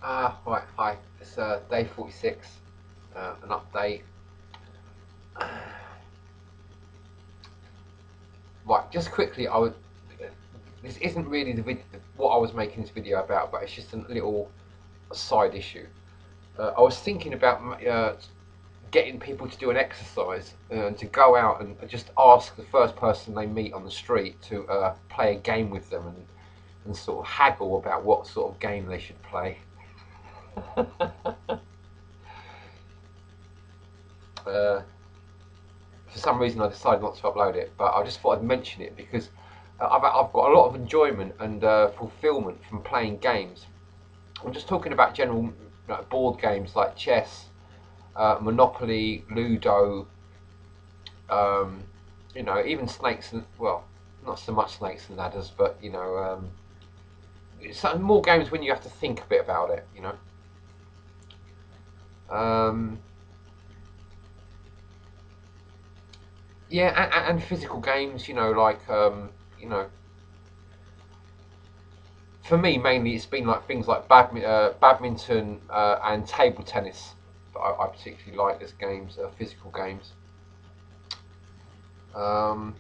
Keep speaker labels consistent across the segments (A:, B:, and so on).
A: Right, hi. It's day 46, an update. Right, just quickly, this isn't really what I was making this video about, but it's just a little side issue. I was thinking about getting people to do an exercise and to go out and just ask the first person they meet on the street to play a game with them and sort of haggle about what sort of game they should play. uh, for some reason I decided not to upload it, but I just thought I'd mention it because I've got a lot of enjoyment and fulfillment from playing games. I'm just talking about general board games like chess, Monopoly, Ludo, um, even snakes and, well, not so much snakes and ladders, but some more games when you have to think a bit about it. Um, yeah, and physical games, like you know, for me, mainly it's been like things like badminton and table tennis that I particularly like as games, physical games. Um,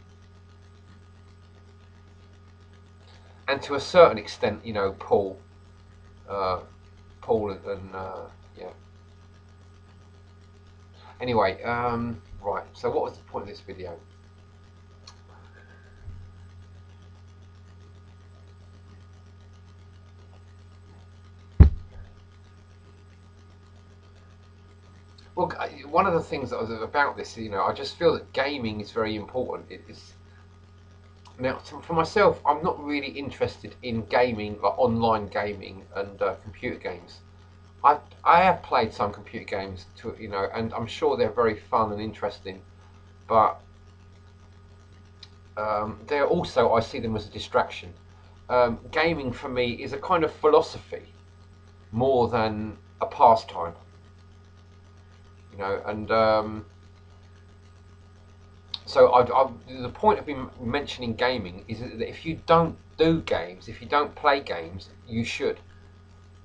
A: and to a certain extent, uh, pool and yeah. Anyway, right. So what was the point of this video? Well, one of the things that was about this, I just feel that gaming is very important. It's now for myself, I'm not really interested in gaming, like online gaming and computer games. I have played some computer games and I'm sure they're very fun and interesting, but they're also, I see them as a distraction. Gaming for me is a kind of philosophy more than a pastime, and so the point of me mentioning gaming is that if you don't do games, if you don't play games, you should.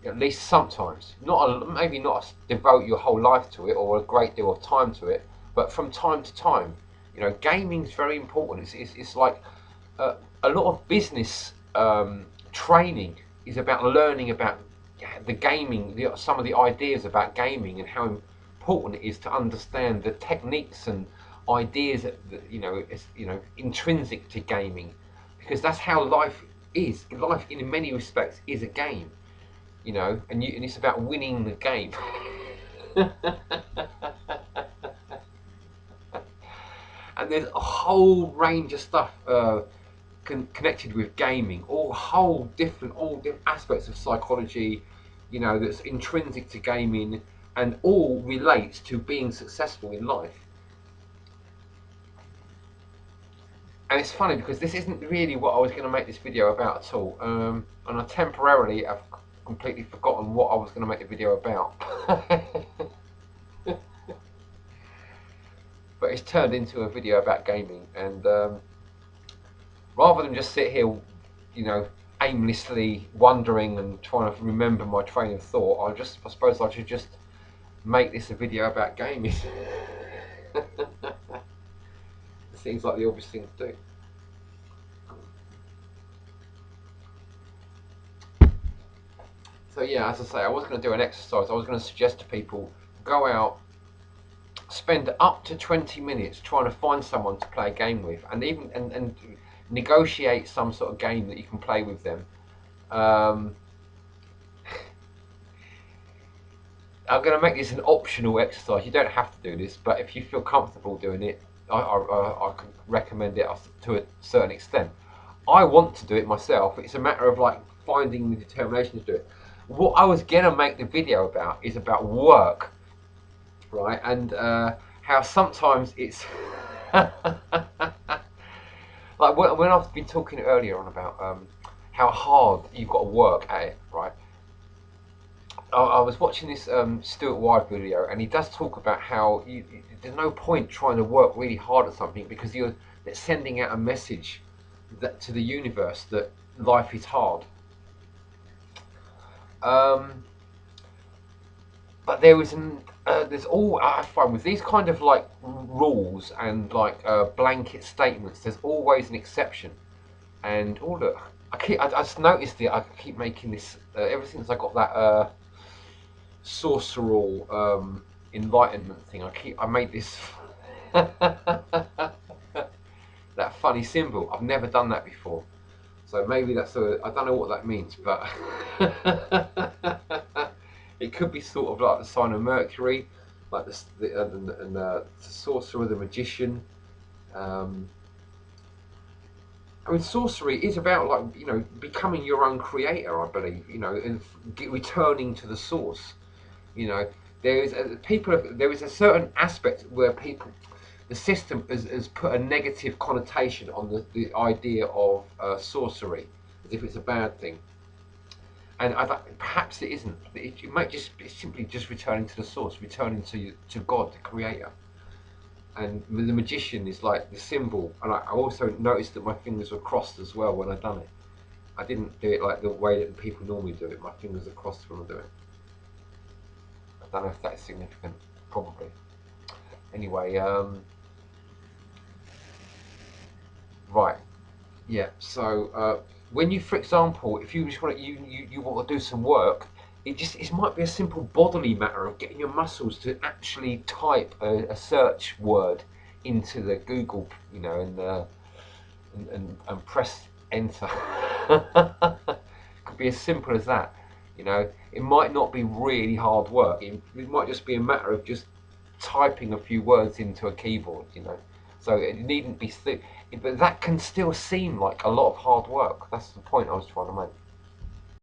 A: At least sometimes. Maybe not devote your whole life to it or a great deal of time to it, but from time to time. Gaming is very important. It's like a lot of business training is about learning about the gaming, some of the ideas about gaming and how important it is to understand the techniques and ideas that intrinsic to gaming, because that's how life is. Life, in many respects, is a game, and it's about winning the game. And there's a whole range of stuff connected with gaming, all different aspects of psychology, that's intrinsic to gaming, and all relates to being successful in life. And it's funny because this isn't really what I was going to make this video about at all, and I temporarily have completely forgotten what I was going to make the video about. But it's turned into a video about gaming, and rather than just sit here, you know, aimlessly wondering and trying to remember my train of thought, I suppose I should just make this a video about gaming. It seems like the obvious thing to do. So yeah, as I say, I was going to do an exercise. I was going to suggest to people go out, spend up to 20 minutes trying to find someone to play a game with, and even and negotiate some sort of game that you can play with them. Um, I'm going to make this an optional exercise. You don't have to do this, but if you feel comfortable doing it, I can recommend it to a certain extent. I want to do it myself. It's a matter of like finding the determination to do it. What I was going to make the video about is about work, right? And how sometimes it's like when I've been talking earlier on about how hard you've got to work at it, right? I was watching this Stuart Wide video, and he does talk about how there's no point trying to work really hard at something because you're sending out a message to the universe that life is hard. Um, but there's all I find with these kind of like rules and like blanket statements. There's always an exception. And oh look, I just noticed it. I keep making this ever since I got that sorceral enlightenment thing. I made this that funny symbol. I've never done that before. So maybe that's I don't know what that means, but it could be sort of like the sign of Mercury, like the sorcerer, the magician. Um, I mean, sorcery is about like becoming your own creator. I believe and returning to the source. You know, there is a certain aspect where the system has put a negative connotation on the idea of sorcery, as if it's a bad thing. And perhaps it isn't. It might just be simply just returning to the source, returning to God, the Creator. And the magician is like the symbol. And I also noticed that my fingers were crossed as well when I done it. I didn't do it like the way that people normally do it. My fingers are crossed when I do it. I don't know if that's significant. Probably. Anyway, right. Yeah. So when you, for example, if you just want to, you want to do some work, it might be a simple bodily matter of getting your muscles to actually type a search word into the Google, and press enter. Could be as simple as that. It might not be really hard work. It might just be a matter of just typing a few words into a keyboard. So it needn't be, but that can still seem like a lot of hard work. That's the point I was trying to make.